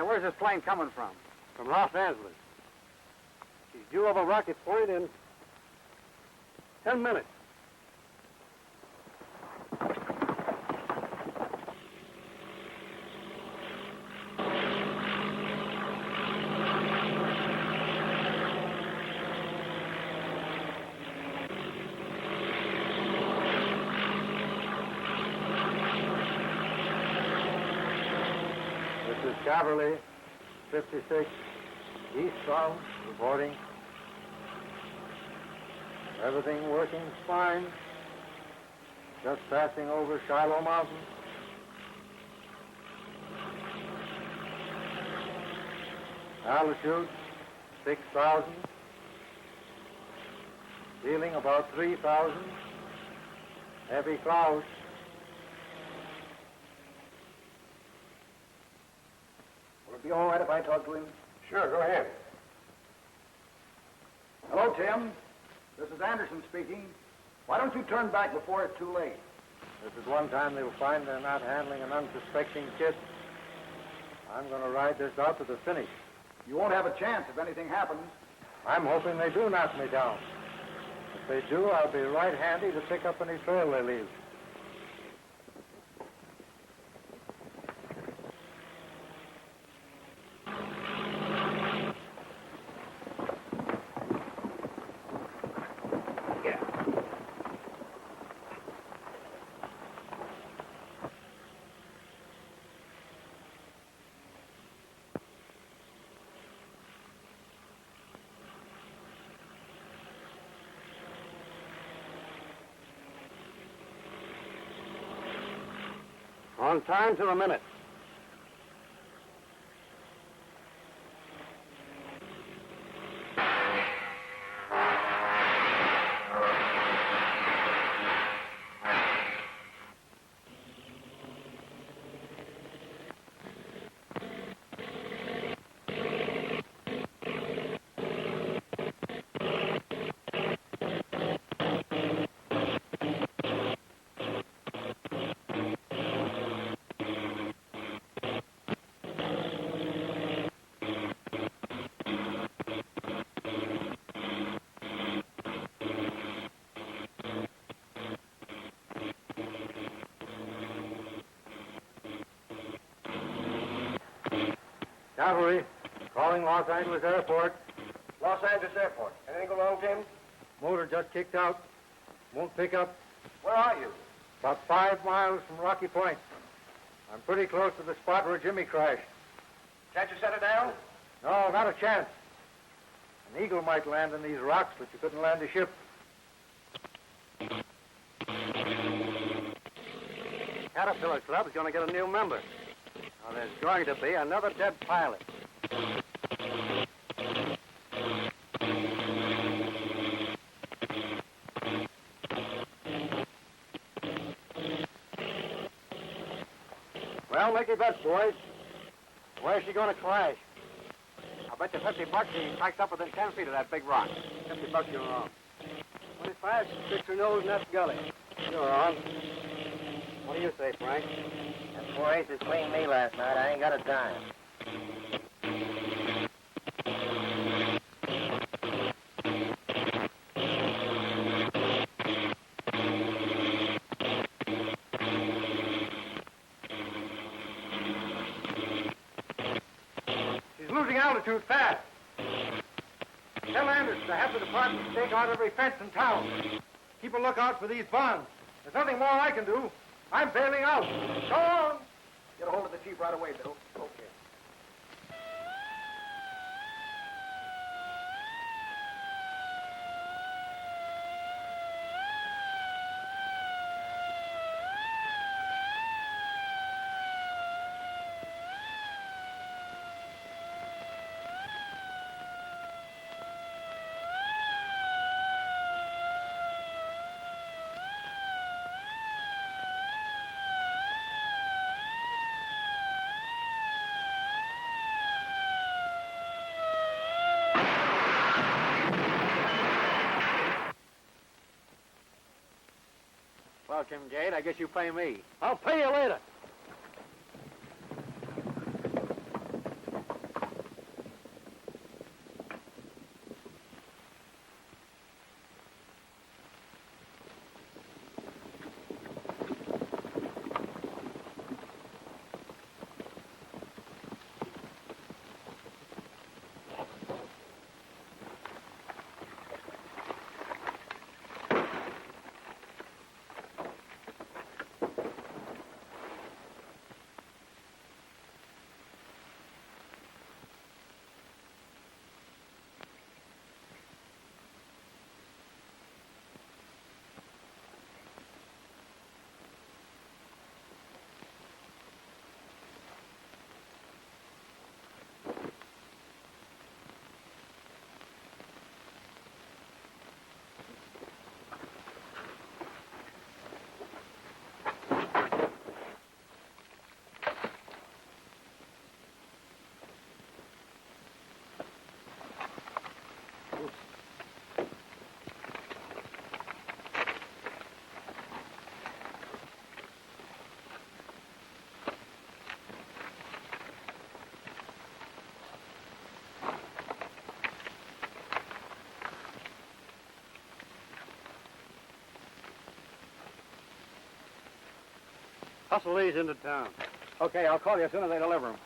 where's this plane coming from? From Los Angeles. She's due over Rocky Point in 10 minutes. This is Cavalry 56 eastbound, reporting. Everything working fine. Just passing over Shiloh Mountain. Altitude 6,000. Ceiling about 3,000. Heavy clouds. Will it be all right if I talk to him? Sure, go ahead. Hello, Tim. This is Anderson speaking. Why don't you turn back before it's too late? This is one time they will find they're not handling an unsuspecting kid. I'm going to ride this out to the finish. You won't have a chance if anything happens. I'm hoping they do knock me down. If they do, I'll be right handy to pick up any trail they leave. On time to the minute. Cavalry, calling Los Angeles Airport. Los Angeles Airport. Anything go wrong, Tim? Motor just kicked out. Won't pick up. Where are you? About 5 miles from Rocky Point. I'm pretty close to the spot where Jimmy crashed. Can't you set it down? No, not a chance. An eagle might land in these rocks, but you couldn't land a ship. Caterpillar Club's going to get a new member. Now, there's going to be another dead pilot. Well, make your bets, boys. Where's she going to crash? I'll bet you $50 she cracks up within 10 feet of that big rock. $50 you're wrong. 25, she sticks her nose in that gully. You're on. What do you say, Frank? That poor aces cleaned me last night. I ain't got a dime. She's losing altitude fast. Tell Anderson to have the department stake out every fence in town. Keep a lookout for these bonds. There's nothing more I can do. I'm bailing out. Go on. Get a hold of the chief right away, Bill. Okay. Well, Jim Jade, I guess you pay me. I'll pay you later. Hustle these into town. Okay, I'll call you as soon as they deliver them.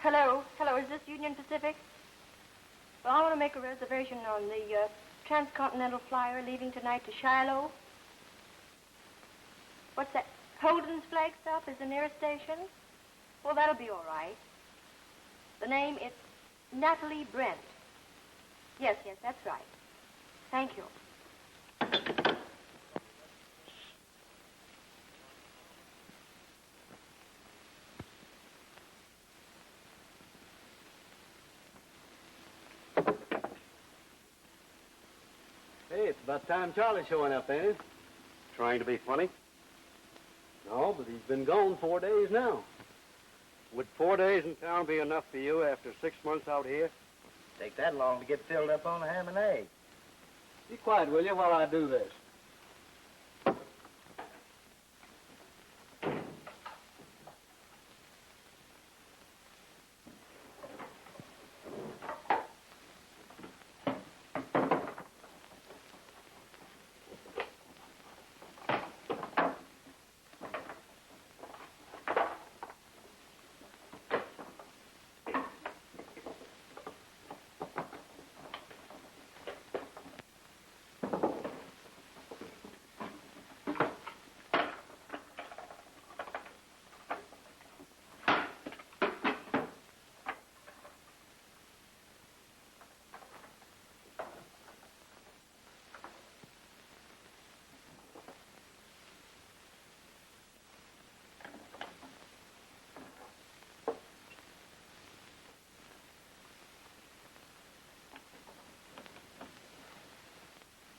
Hello, is this Union Pacific? Well, I want to make a reservation on the transcontinental flyer leaving tonight to Shiloh. What's that? Holden's flag stop is the nearest station? Well, that'll be all right. The name is Natalie Brent. Yes, that's right. Thank you. Hey, it's about time Charlie's showing up, ain't it? Trying to be funny? No, but he's been gone 4 days now. Would 4 days in town be enough for you after 6 months out here? Take that long to get filled up on a ham and egg. Be quiet, will you, while I do this?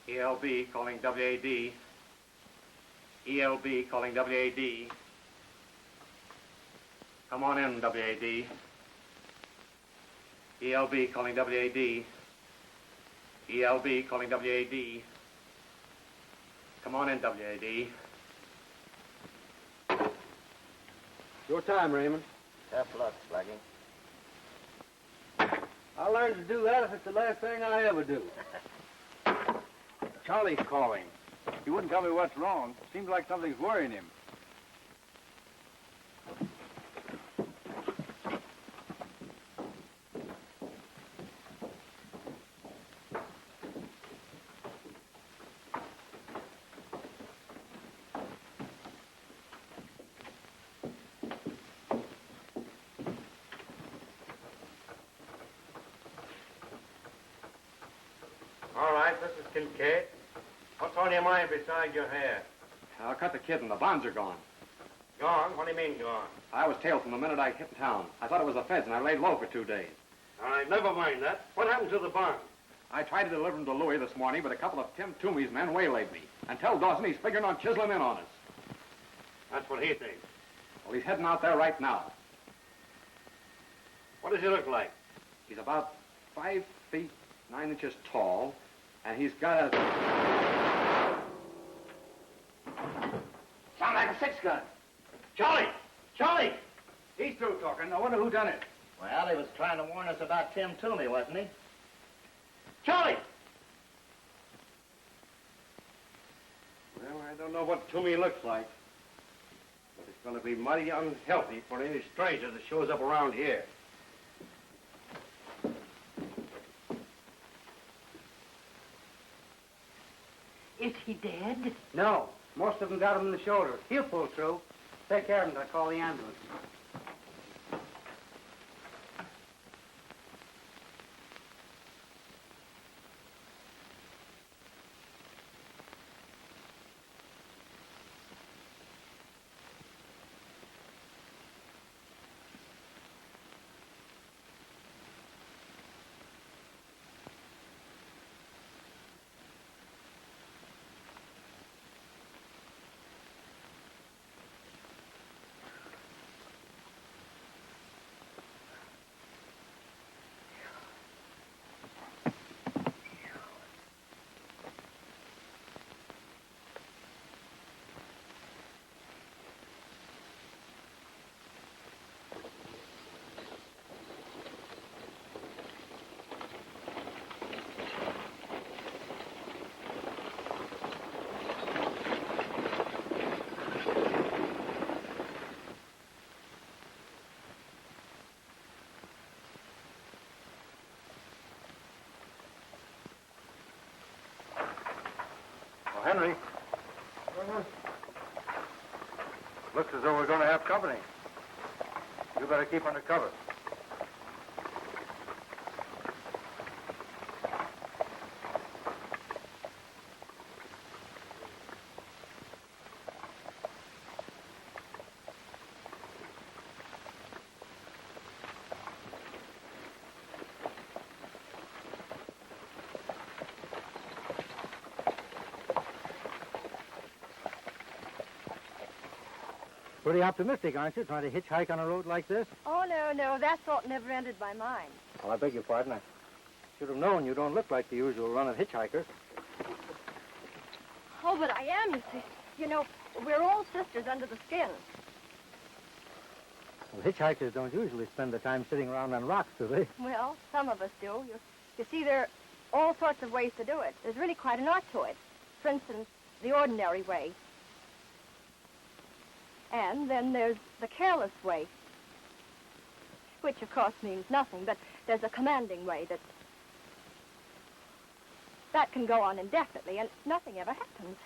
ELB calling WAD. ELB calling WAD. Come on in, WAD. ELB calling WAD. ELB calling WAD. Come on in, WAD. Your time, Raymond. Tough luck, Sluggy. I'll learn to do that if it's the last thing I ever do. Charlie's calling. He wouldn't tell me what's wrong. Seems like something's worrying him. All right, this is Kincaid. What's on your mind besides your hair? I cut the kid and the bonds are gone. Gone? What do you mean gone? I was tailed from the minute I hit town. I thought it was the feds and I laid low for 2 days. All right, never mind that. What happened to the barn? I tried to deliver him to Louis this morning, but a couple of Tim Toomey's men waylaid me. And tell Dawson he's figuring on chiseling in on us. That's what he thinks. Well, he's heading out there right now. What does he look like? He's about 5 feet 9 inches tall, and he's got a... Sound like a six-gun. Charlie! Charlie! He's through talking. I wonder who done it. Well, he was trying to warn us about Tim Toomey, wasn't he? Charlie! Well, I don't know what Toomey looks like. But it's going to be mighty unhealthy for any stranger that shows up around here. Is he dead? No. Most of them got him in the shoulder. He'll pull through. Take care of him till I call the ambulance. Henry. Looks as though we're going to have company. You better keep under cover. Pretty optimistic, aren't you, trying to hitchhike on a road like this? Oh, no, that thought never entered my mind. Well, I beg your pardon. I should have known you don't look like the usual run-of hitchhiker. Oh, but I am, you see. You know, we're all sisters under the skin. Well, hitchhikers don't usually spend their time sitting around on rocks, do they? Well, some of us do. You see, there are all sorts of ways to do it. There's really quite an art to it. For instance, the ordinary way. And then there's the careless way, which, of course, means nothing, but there's a commanding way that can go on indefinitely, and nothing ever happens.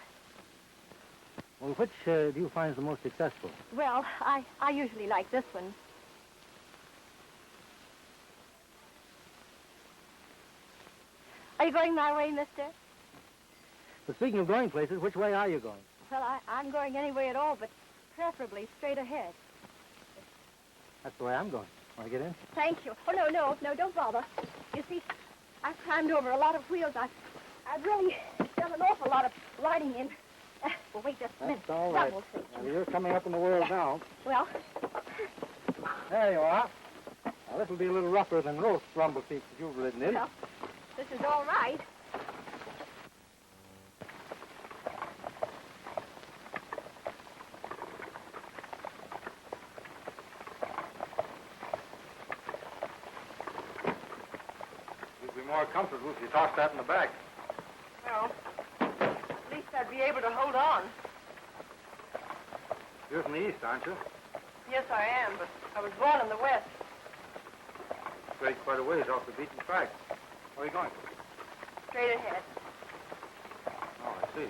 Well, which do you find the most successful? Well, I usually like this one. Are you going my way, mister? But speaking of going places, which way are you going? Well, I'm going any way at all, but preferably straight ahead. That's the way I'm going. Want to get in? Thank you. Oh, no, don't bother. You see, I've climbed over a lot of wheels. I've really done an awful lot of riding in. Well, wait just a minute. That's all right. That will suit you. Well, you're coming up in the world now. Well, There you are. Now, this will be a little rougher than most rumble seats that you've ridden in. well, this is all right. You'd be more comfortable if you tossed that in the back. Well, at least I'd be able to hold on. You're from the east, aren't you? Yes, I am, but I was born in the West. Straight quite a ways off the beaten track. Where are you going? Straight ahead. Oh, I see.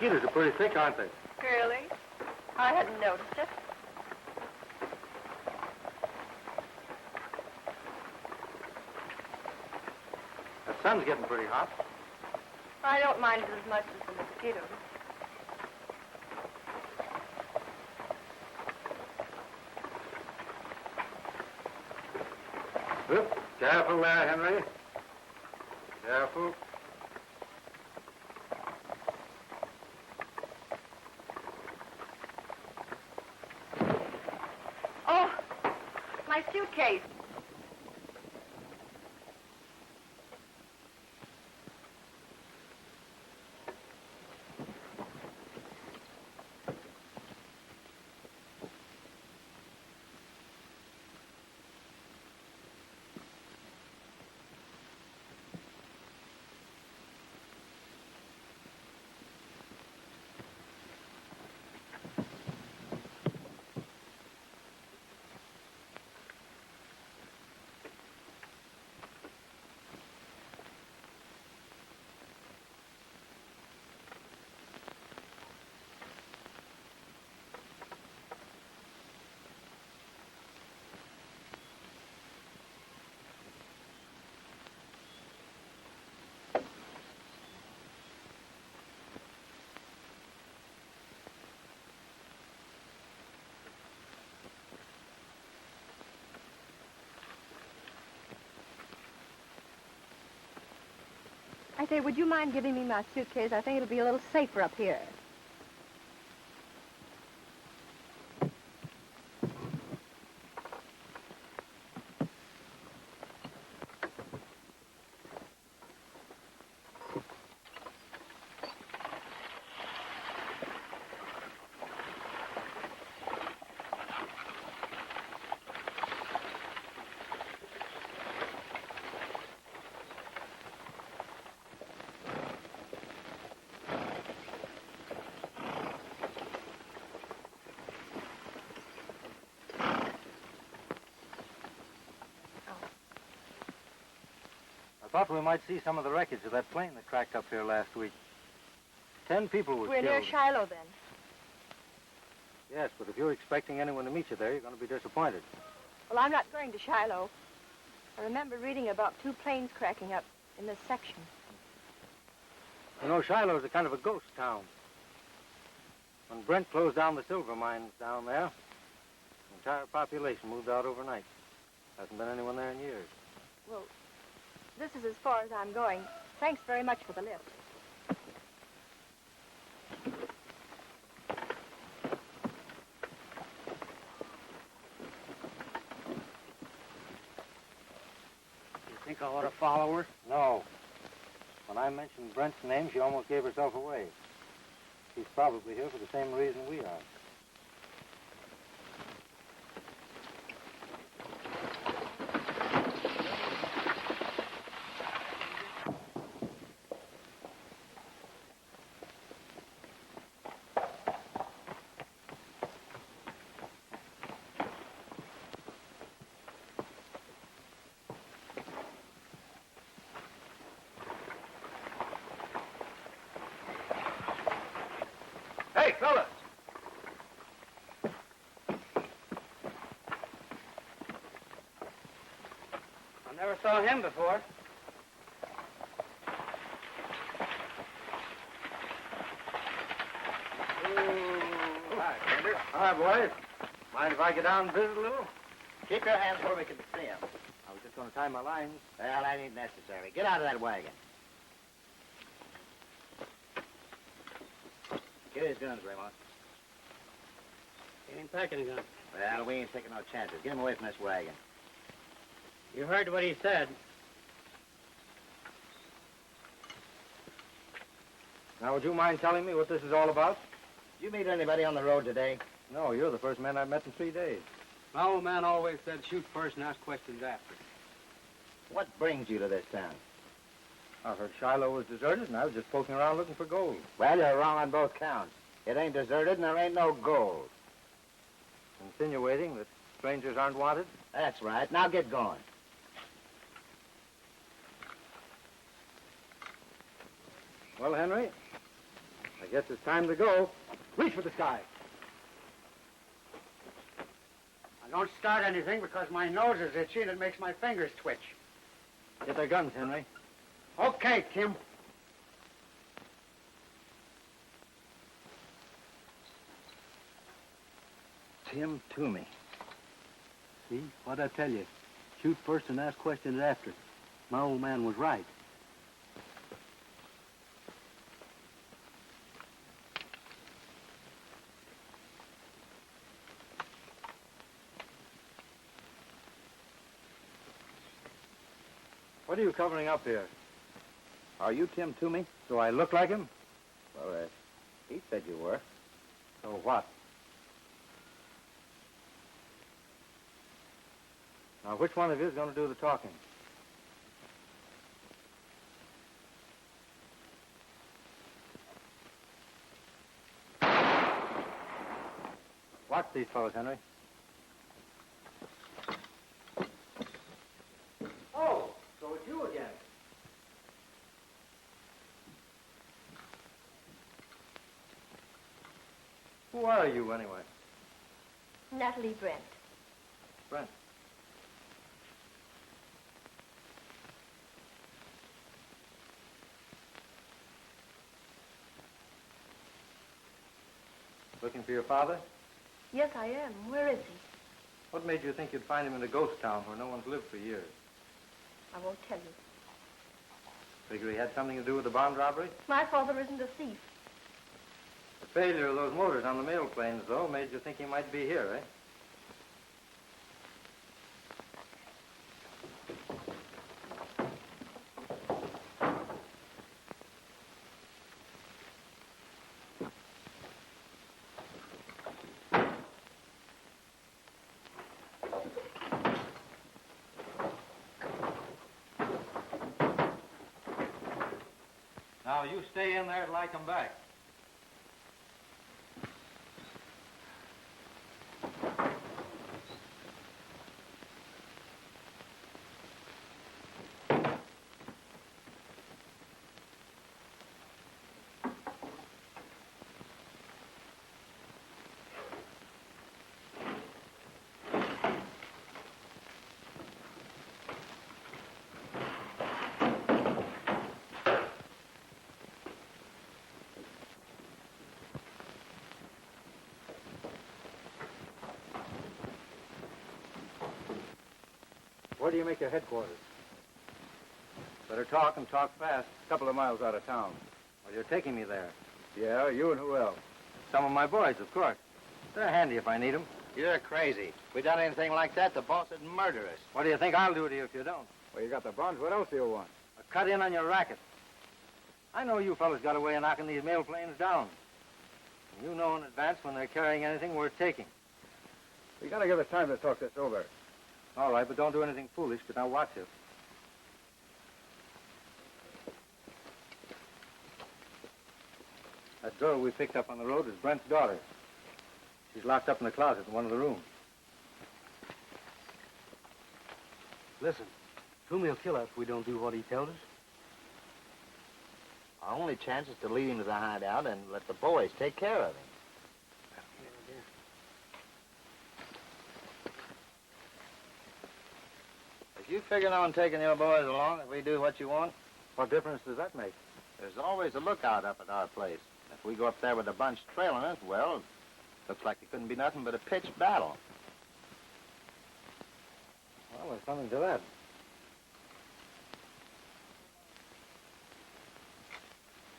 mosquitoes are pretty thick, aren't they? Really? I hadn't noticed it. The sun's getting pretty hot. I don't mind it as much as the mosquitoes. Whoop. Careful there, Henry. Careful. Oh, my suitcase. I say, would you mind giving me my suitcase? I think it'll be a little safer up here. I thought we might see some of the wreckage of that plane that cracked up here last week. 10 people were We're killed. near Shiloh, then. Yes, but if you're expecting anyone to meet you there, you're going to be disappointed. Well, I'm not going to Shiloh. I remember reading about 2 planes cracking up in this section. You know, Shiloh's a kind of a ghost town. When Brent closed down the silver mines down there, the entire population moved out overnight. Hasn't been anyone there in years. Well, this is as far as I'm going. Thanks very much for the lift. You think I ought to follow her? No. When I mentioned Brent's name, she almost gave herself away. She's probably here for the same reason we are. Hey, fellas! I never saw him before. Hi, Bender. Hi, boys. Mind if I get down and visit a little? Keep your hands where we can see him. I was just going to tie my lines. Well, that ain't necessary. Get out of that wagon. Get his guns, Raymond. He ain't packing a gun. Well, we ain't taking no chances. Get him away from this wagon. You heard what he said. Now, would you mind telling me what this is all about? Did you meet anybody on the road today? No, you're the first man I've met in 3 days. My old man always said shoot first and ask questions after. What brings you to this town? I heard Shiloh was deserted, and I was just poking around looking for gold. Well, you're wrong on both counts. It ain't deserted and there ain't no gold. Insinuating that strangers aren't wanted? That's right. Now get going. Well, Henry, I Guess it's time to go. Reach for the sky. Now, don't start anything because my nose is itchy and it makes my fingers twitch. Get their guns, Henry. Okay, Tim. Tim Toomey. See? What'd I tell you? Shoot first and ask questions after. My old man was right. What are you covering up here? Are you Tim Toomey? Do I look like him? Well, he said you were. So what? Now, which one of you is going to do the talking? Watch these fellows, Henry. Oh, so it's you again. Who are you, anyway? Natalie Brent. Brent. Looking for your father? Yes, I am. Where is he? What made you think you'd find him in a ghost town where no one's lived for years? I won't tell you. Figure he had something to do with the bomb robbery? My father isn't a thief. The failure of those motors on the mail planes, though, made you think he might be here, eh? Now, you stay in there till I come back. Where do you make your headquarters? Better talk and talk fast. A couple of miles out of town. Well, you're taking me there. Yeah, you and who else? Some of my boys, of course. They're handy if I need them. You're crazy. If we done anything like that, the boss would murder us. What do you think I'll do to you if you don't? Well, you got the bonds. What else do you want? Cut in on your racket. I know you fellas got a way of knocking these mail planes down. And you know in advance when they're carrying anything worth taking. You gotta give us time to talk this over. All right, but don't do anything foolish, but now watch it. That girl we picked up on the road is Brent's daughter. She's locked up in the closet in one of the rooms. Listen, Toomey will kill us if we don't do what he tells us. Our only chance is to lead him to the hideout and let the boys take care of him. If you figuring on taking your boys along if we do what you want, What difference does that make? there's always a lookout up at our place. If we go up there with a bunch trailing us, well, looks like it couldn't be nothing but a pitched battle. Well, there's something to that.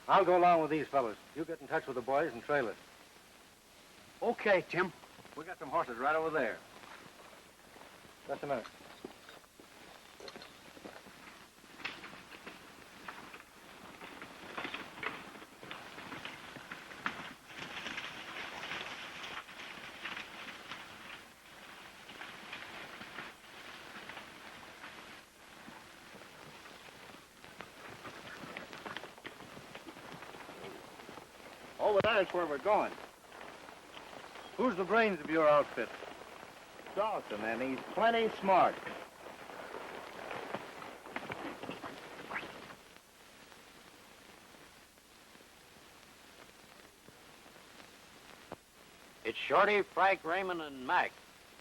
I'll go along with these fellas. You get in touch with the boys and trail us. Okay, Tim. We got some horses right over there. Just a minute. Over there's where we're going. Who's the brains of your outfit? Dawson, and he's plenty smart. Shorty, Frank, Raymond, and Mac.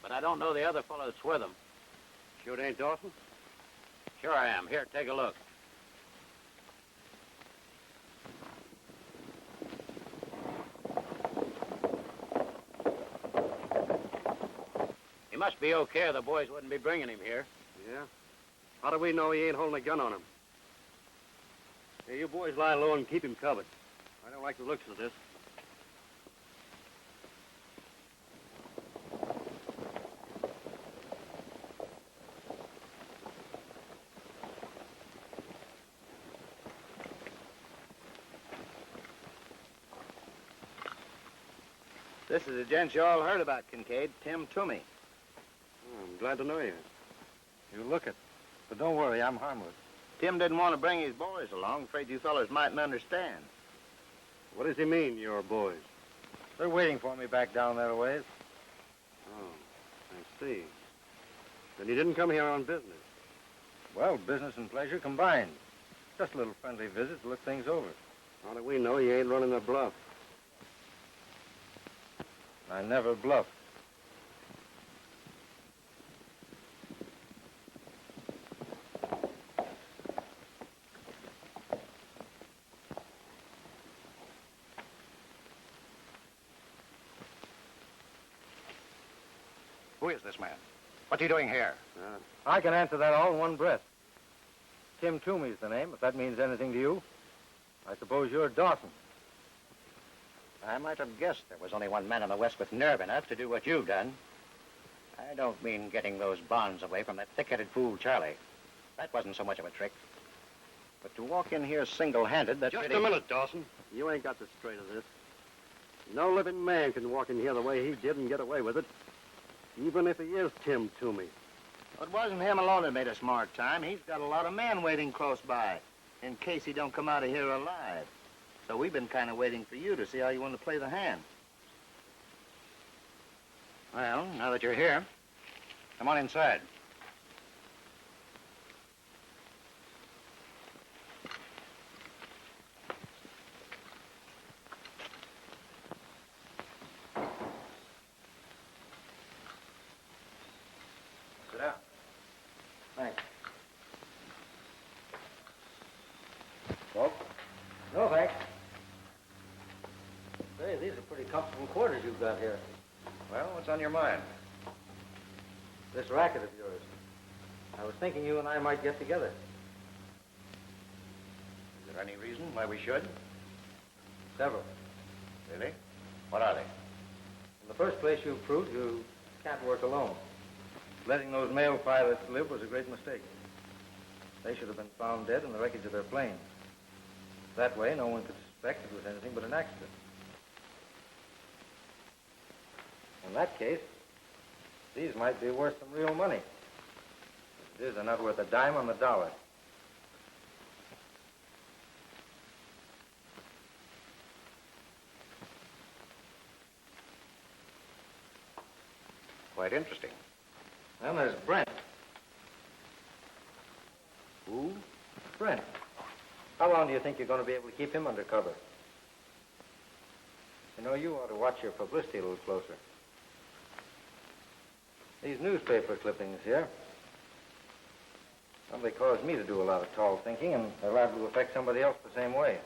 But I don't know the other fellow that's with them. Sure it ain't Dawson? Sure I am. Here, take a look. He must be okay or the boys wouldn't be bringing him here. Yeah? How do we know he ain't holding a gun on him? Hey, you boys lie low and keep him covered. I don't like the looks of this. This is the gent you all heard about, Kincaid, Tim Toomey. Oh, I'm glad to know you. You look it. But don't worry, I'm harmless. Tim didn't want to bring his boys along. Afraid you fellas mightn't understand. What does he mean, your boys? They're waiting for me back down that ways. Oh, I see. Then he didn't come here on business. Well, business and pleasure combined. Just a little friendly visit to look things over. How do we know he ain't running a bluff? I never bluff. Who is this man? What's he doing here? I can answer that all in one breath. Tim Toomey's the name, if that means anything to you. I suppose you're Dawson. I might have guessed there was only one man in the West with nerve enough to do what you've done. I don't mean getting those bonds away from that thick-headed fool, Charlie. That wasn't so much of a trick. But to walk in here single-handed, that's Just pretty... a minute, Dawson. You ain't got the straight of this. No living man can walk in here the way he did and get away with it, even if he is Tim Toomey. It wasn't him alone that made a smart time. He's got a lot of men waiting close by, in case he don't come out of here alive. So we've been kind of waiting for you to see how you want to play the hand. Well, now that you're here, come on inside. Sit down. Thanks. Smoke? No, thanks. Say, these are pretty comfortable quarters you've got here. Well, what's on your mind? This racket of yours. I was thinking you and I might get together. Is there any reason why we should? Several. Really? What are they? In the first place, you've proved you can't work alone. Letting those male pilots live was a great mistake. They should have been found dead in the wreckage of their plane. That way, no one could suspect it was anything but an accident. In that case, these might be worth some real money. As it is, they're not worth a dime on the dollar. Quite interesting. Then there's Brent. Who? Brent. How long do you think you're going to be able to keep him under cover? You know, you ought to watch your publicity a little closer. These newspaper clippings here, well, they caused me to do a lot of tall thinking, and they're liable to affect somebody else the same way.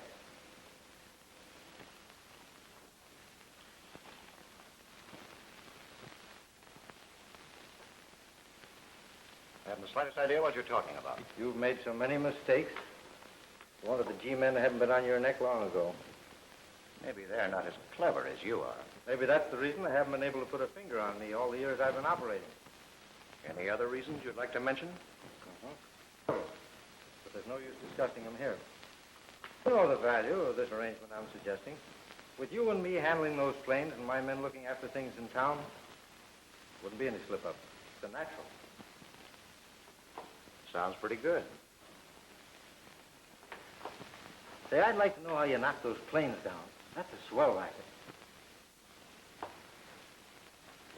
I haven't the slightest idea what you're talking about. You've made so many mistakes. One of the G-men hadn't been on your neck long ago. Maybe they're not as clever as you are. Maybe that's the reason they haven't been able to put a finger on me all the years I've been operating. Any other reasons you'd like to mention? But there's no use discussing them here. You know the value of this arrangement I'm suggesting. With you and me handling those planes and my men looking after things in town, wouldn't be any slip-up. It's a natural. Sounds pretty good. Say, I'd like to know how you knock those planes down. That's a swell racket.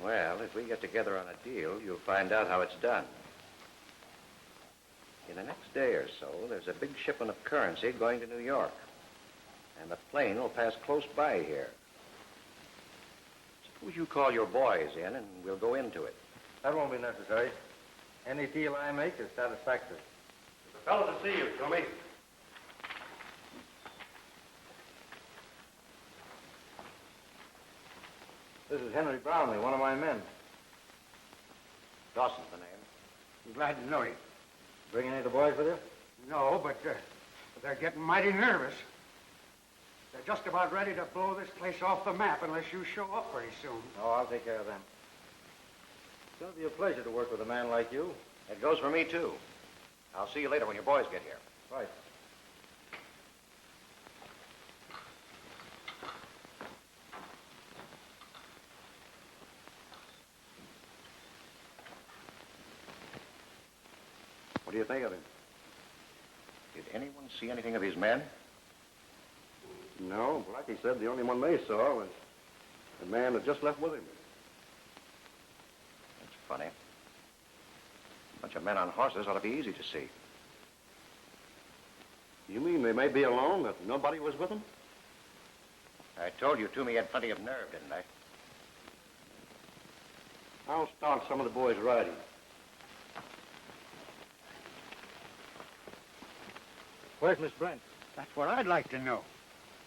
Well, if we get together on a deal, you'll find out how it's done. In the next day or so, there's a big shipment of currency going to New York. And the plane will pass close by here. It's Suppose you call your boys in, and we'll go into it. That won't be necessary. Any deal I make is satisfactory. It's a fellow to see you, Tommy. This is Henry Brownlee, one of my men. Dawson's the name. I'm glad to know you. Bring any of the boys with you? No, but they're getting mighty nervous. They're just about ready to blow this place off the map unless you show up pretty soon. No, I'll take care of them. It's going to be a pleasure to work with a man like you. It goes for me, too. I'll see you later when your boys get here. Right. What do you think of him? Did anyone see anything of his men? No, Blackie said the only one they saw was the man that just left with him. That's funny. A bunch of men on horses ought to be easy to see. You mean they may be alone, that nobody was with them? I told you Toomey had plenty of nerve, didn't I? I'll start some of the boys riding. Where's Miss Brent? That's what I'd like to know.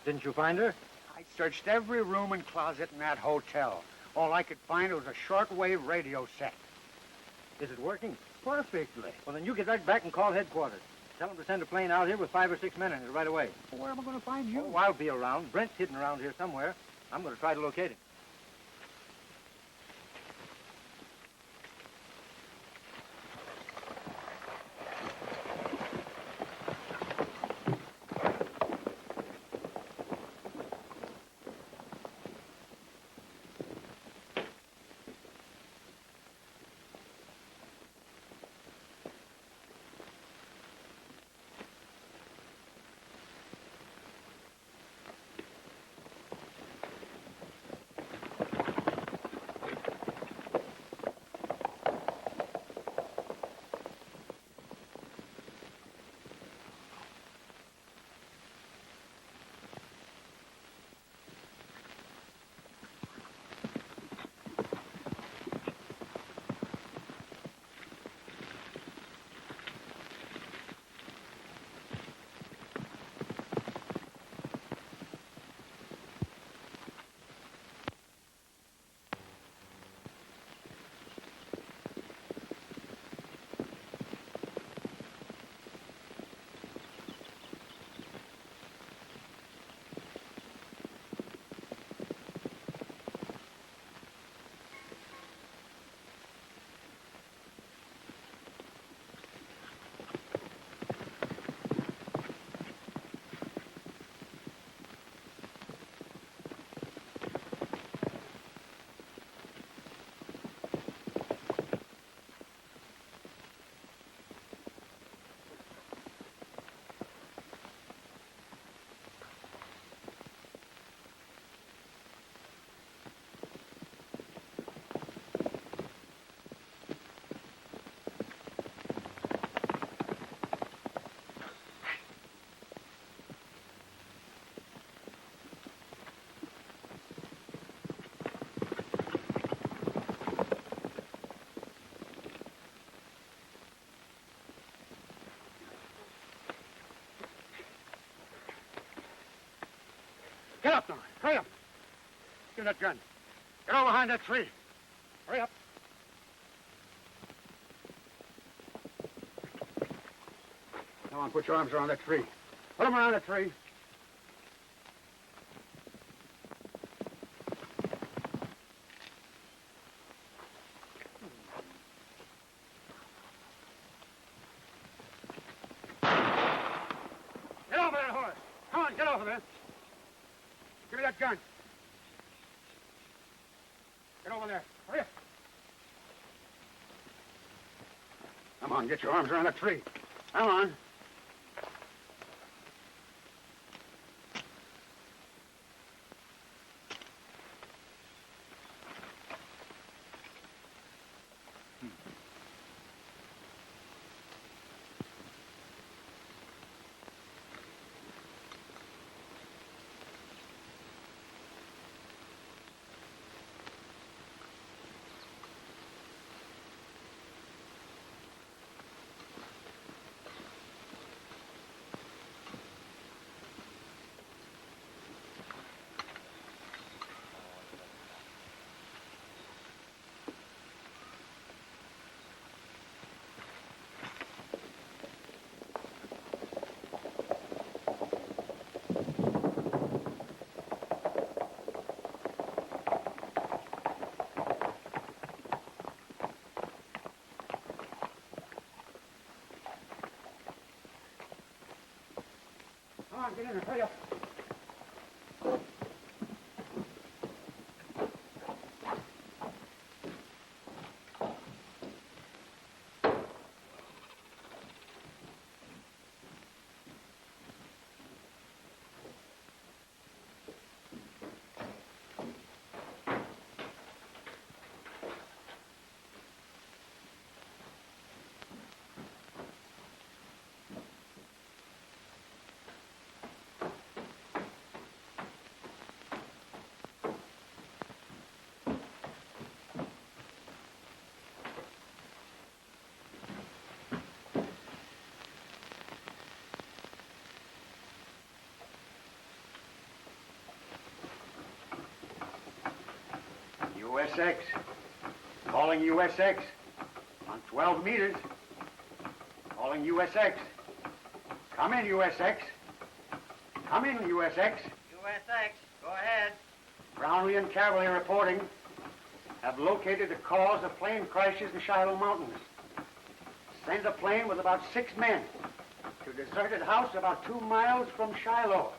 Didn't you find her? I searched every room and closet in that hotel. All I could find was a shortwave radio set. Is it working? Perfectly. Well, then you get right back and call headquarters. Tell them to send a plane out here with 5 or 6 men in it right away. Where am I going to find you? Oh, I'll be around. Brent's hidden around here somewhere. I'm going to try to locate him. Get up now. Hurry up. Give me that gun. Get over behind that tree. Hurry up. Come on, put your arms around that tree. Put them around that tree. Get over that horse. Come on, get over there. Give me that gun. Get over there. Hurry up. Come on, get your arms around that tree. Come on. get in there, hurry up. USX. Calling USX. On 12 meters. Calling USX. Come in, USX. Come in, USX. USX, go ahead. Brownlee and Cavalry reporting. Have located the cause of plane crashes in Shiloh Mountains. Send a plane with about 6 men to a deserted house about 2 miles from Shiloh.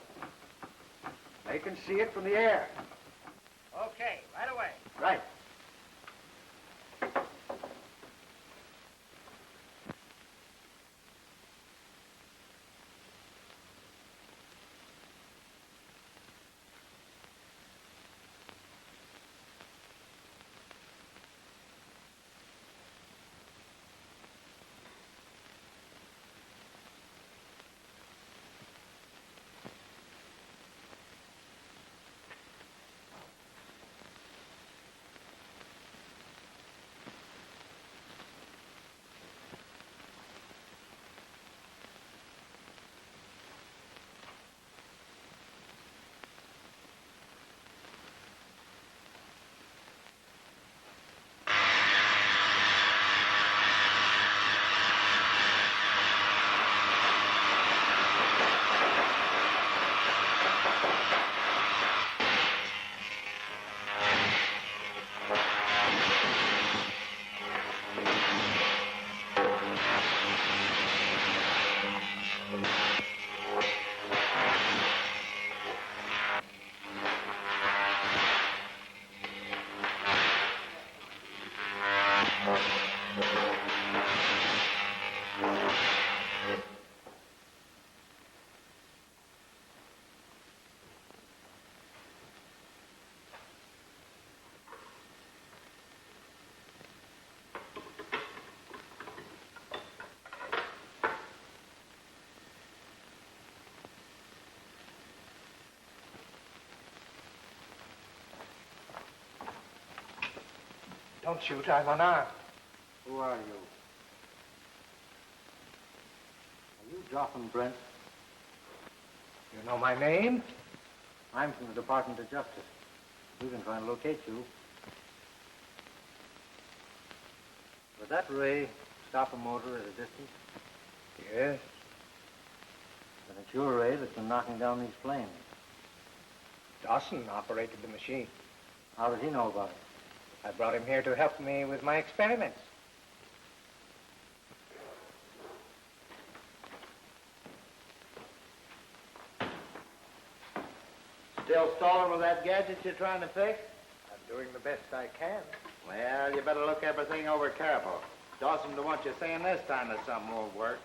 They can see it from the air. Okay, right away. Right. Don't shoot. I'm unarmed. Who are you? Are you Jotham Brent? You know my name? I'm from the Department of Justice. We've been trying to locate you. Would that ray stop a motor at a distance? Yes. Then it's your ray that's been knocking down these planes. Dawson operated the machine. How did he know about it? I brought him here to help me with my experiments. Still stalling with that gadget you're trying to fix? I'm doing the best I can. Well, you better look everything over careful. Dawson don't want you saying this time that something won't work.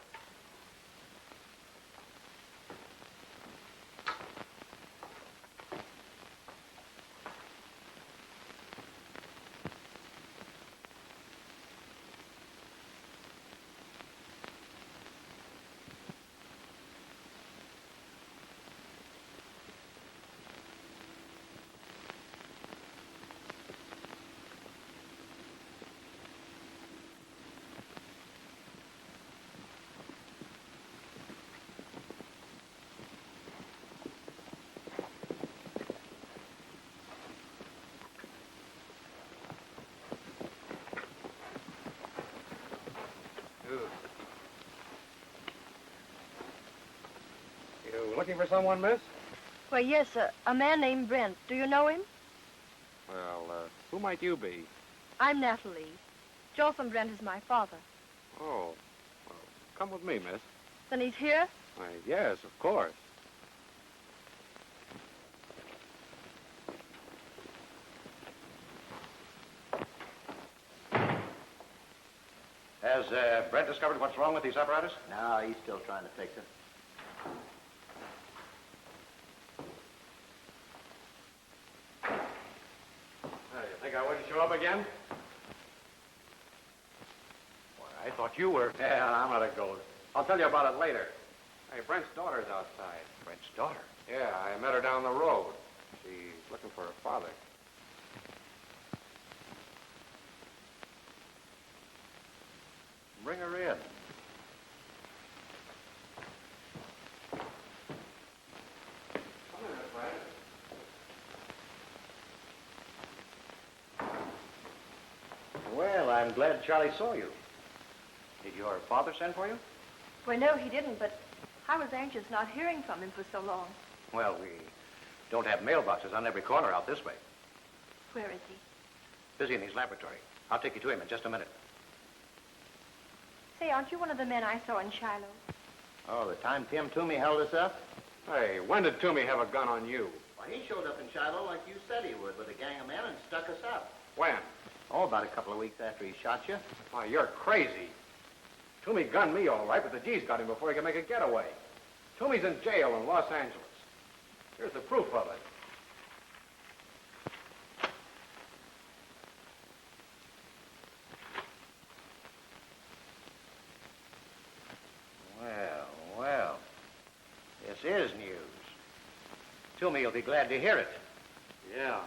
You looking for someone, miss? Well, yes, a man named Brent. Do you know him? Well, who might you be? I'm Natalie. Jotham Brent is my father. Oh, well, come with me, miss. Then he's here? Why, yes, of course. Has Brent discovered what's wrong with these apparatus? No, he's still trying to fix it. You think I wouldn't show up again? Why, I thought you were... Yeah, I'm not a ghost. I'll tell you about it later. Hey, Brent's daughter's outside. Brent's daughter. Yeah, I met her down the road. She's looking for her father. Bring her in. Well, I'm glad Charlie saw you. Did your father send for you? Well, no, he didn't, but I was anxious not hearing from him for so long. Well, we don't have mailboxes on every corner out this way. Where is he? Busy in his laboratory. I'll take you to him in just a minute. Say, aren't you one of the men I saw in Shiloh? Oh, the time Tim Toomey held us up? Hey, when did Toomey have a gun on you? Well, he showed up in Shiloh like you said he would with a gang of men and stuck us up. When? Oh, about a couple of weeks after he shot you. Why, you're crazy. Toomey gunned me all right, but the G's got him before he could make a getaway. Toomey's in jail in Los Angeles. Here's the proof of it. Well. This is news. Toomey will be glad to hear it. Yeah.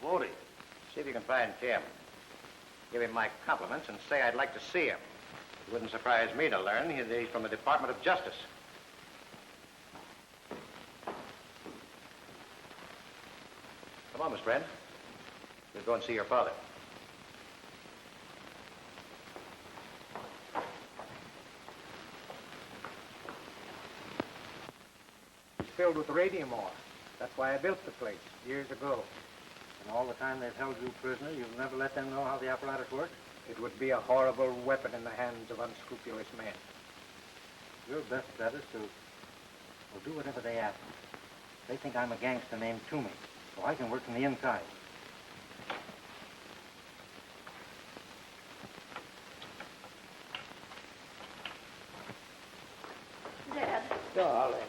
Won't he? See if you can find Tim. Give him my compliments and say I'd like to see him. It wouldn't surprise me to learn that he's from the Department of Justice. Come on, Miss Brent. We'll go and see your father. It's filled with radium ore. That's why I built the place years ago. And all the time they've held you prisoner, you've never let them know how the apparatus works? It would be a horrible weapon in the hands of unscrupulous men. Your best bet is to do whatever they ask. They think I'm a gangster named Toomey, so I can work from the inside. Dad, Darling.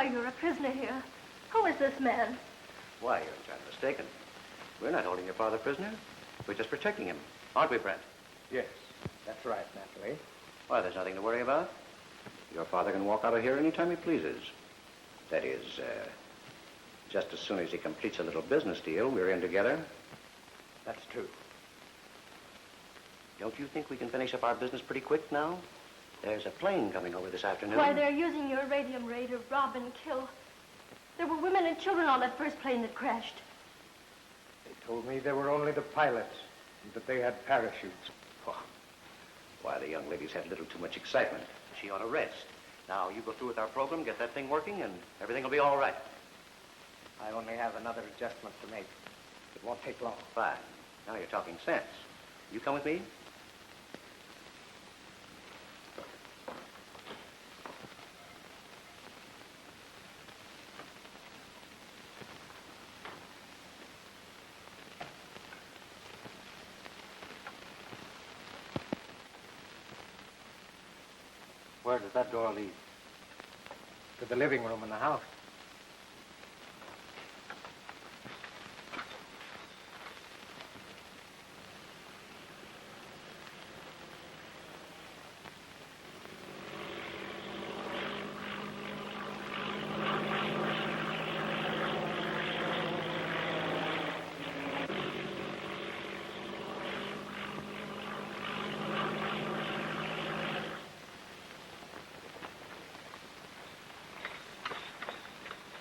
why, you're a prisoner here. Who is this man? Why, you're entirely mistaken. We're not holding your father prisoner. We're just protecting him. Aren't we, Brent? Yes, that's right, Natalie. Why, there's nothing to worry about. Your father can walk out of here anytime he pleases. That is, just as soon as he completes a little business deal we're in together. That's true. Don't you think we can finish up our business pretty quick now? There's a plane coming over this afternoon. Why, they're using your radium ray to rob and kill. There were women and children on that first plane that crashed. They told me they were only the pilots and that they had parachutes. Oh, why, the young lady's had a little too much excitement. She ought to rest. Now, you go through with our program, get that thing working, and everything will be all right. I only have another adjustment to make. It won't take long. Fine. Now you're talking sense. You come with me? Where does that door lead? To the living room in the house.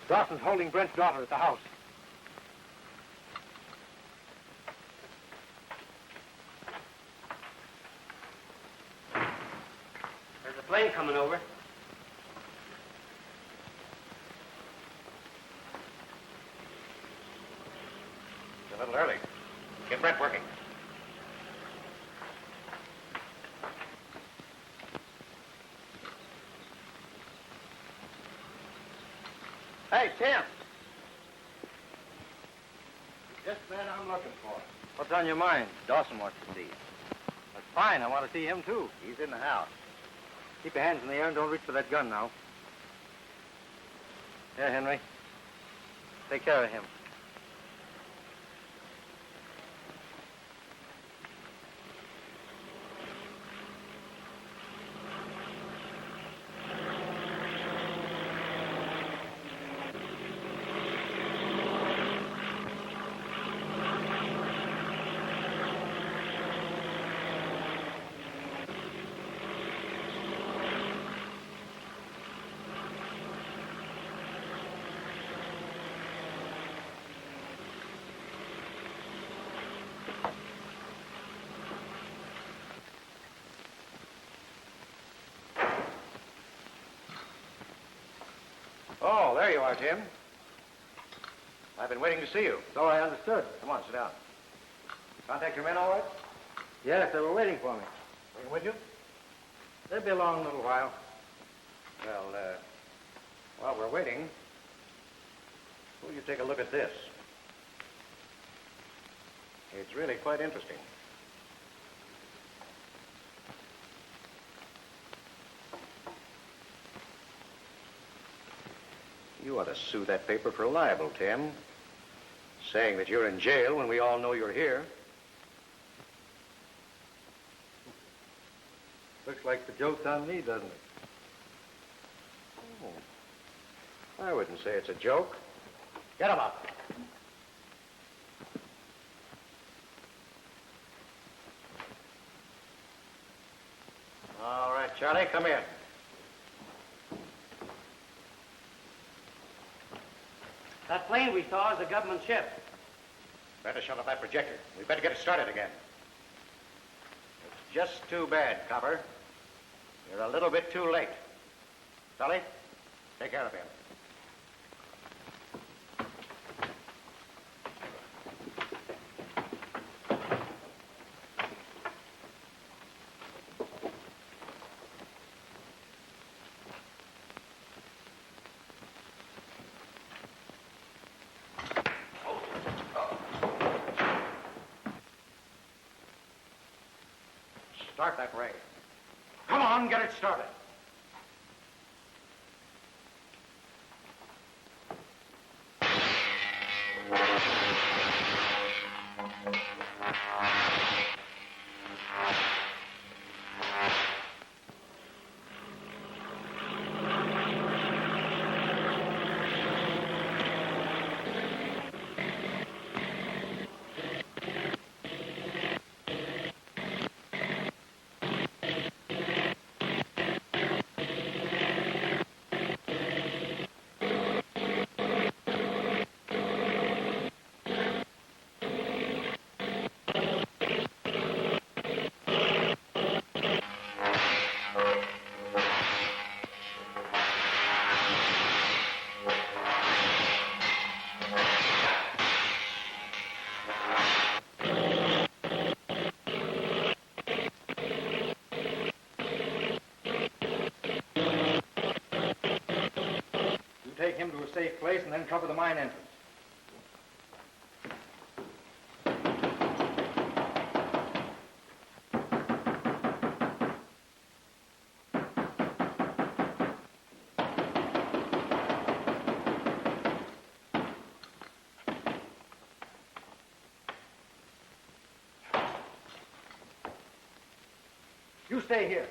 Dawson's holding Brent's daughter at the house. There's a plane coming over. It's a little early. Get Brent working. Hey, Tim. Just the man I'm looking for. What's on your mind? Dawson wants to see you. Fine, I want to see him, too. He's in the house. Keep your hands in the air and don't reach for that gun now. Here, Henry. Take care of him. Oh, there you are, Tim. I've been waiting to see you. So I understood. Come on, sit down. Contact your men all right? Yes, they were waiting for me. Bring them with you? They'll be along in a little while. Well, while we're waiting, will you take a look at this? It's really quite interesting. You ought to sue that paper for libel, Tim. Saying that you're in jail when we all know you're here. Looks like the joke's on me, doesn't it? Oh. I wouldn't say it's a joke. Get him up. All right, Charlie, come here. That plane we saw is a government ship. Better shut off that projector. We better get it started again. It's just too bad, Copper. You're a little bit too late. Sully, take care of him. Start that ray. Come on, get it started. Take him to a safe place and then cover the mine entrance. You stay here.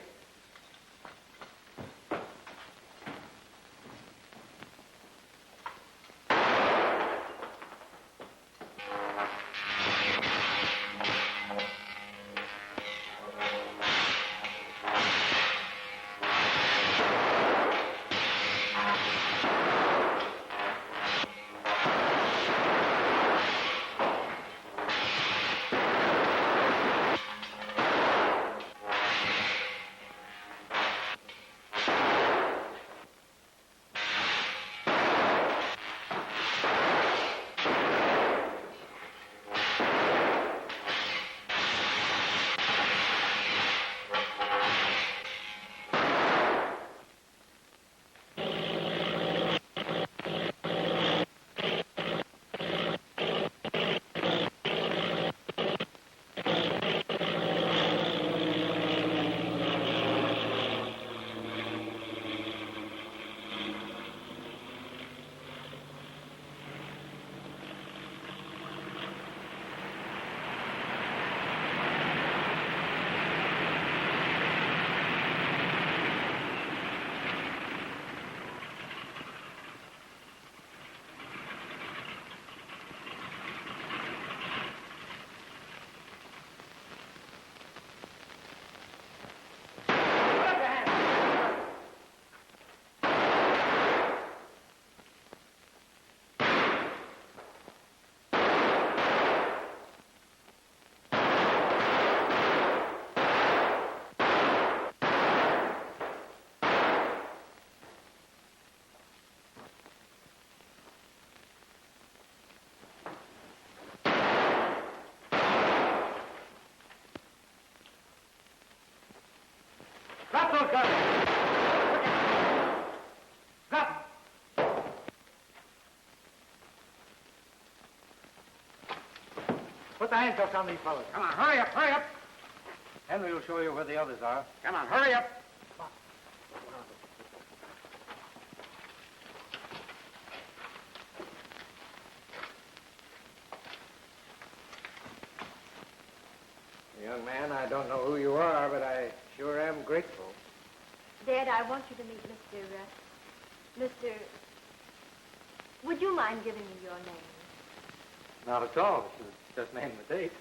Put the handcuffs on these fellas. Come on, hurry up, hurry up. Henry will show you where the others are. Come on, hurry up. Young man, I don't know who you are, but I sure am grateful. Dad, I want you to meet Mr. Would you mind giving me your name? Not at all. Just name the date.